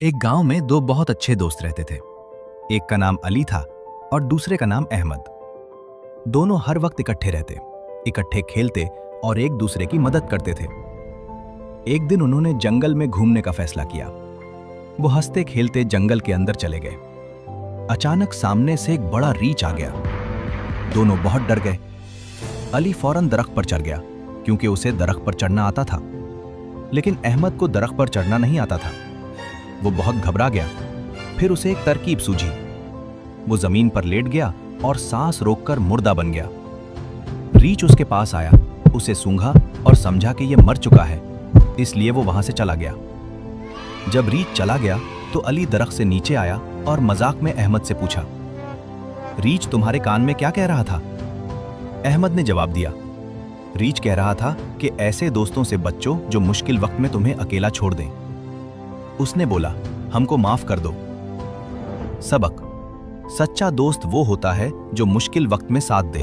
एक गांव में दो बहुत अच्छे दोस्त रहते थे। एक का नाम अली था और दूसरे का नाम अहमद। दोनों हर वक्त इकट्ठे रहते, इकट्ठे खेलते और एक दूसरे की मदद करते थे। एक दिन उन्होंने जंगल में घूमने का फैसला किया। वो हंसते खेलते जंगल के अंदर चले गए। अचानक सामने से एक बड़ा रीछ आ गया। दोनों बहुत डर गए। अली फौरन दरख्त पर चढ़ गया क्योंकि उसे दरख्त पर चढ़ना आता था, लेकिन अहमद को दरख्त पर चढ़ना नहीं आता था। वो बहुत घबरा गया। फिर उसे एक तरकीब सूझी। वो जमीन पर लेट गया और सांस रोककर मुर्दा बन गया। रीछ उसके पास आया, उसे सूंघा और समझा कि यह मर चुका है, इसलिए वो वहां से चला गया। जब रीछ चला गया तो अली दरख्त से नीचे आया और मजाक में अहमद से पूछा, रीछ तुम्हारे कान में क्या कह रहा था? अहमद ने जवाब दिया, रीछ कह रहा था कि ऐसे दोस्तों से बचो जो मुश्किल वक्त में तुम्हें अकेला छोड़ दें। उसने बोला, हमको माफ कर दो। सबक: सच्चा दोस्त वो होता है जो मुश्किल वक्त में साथ दे।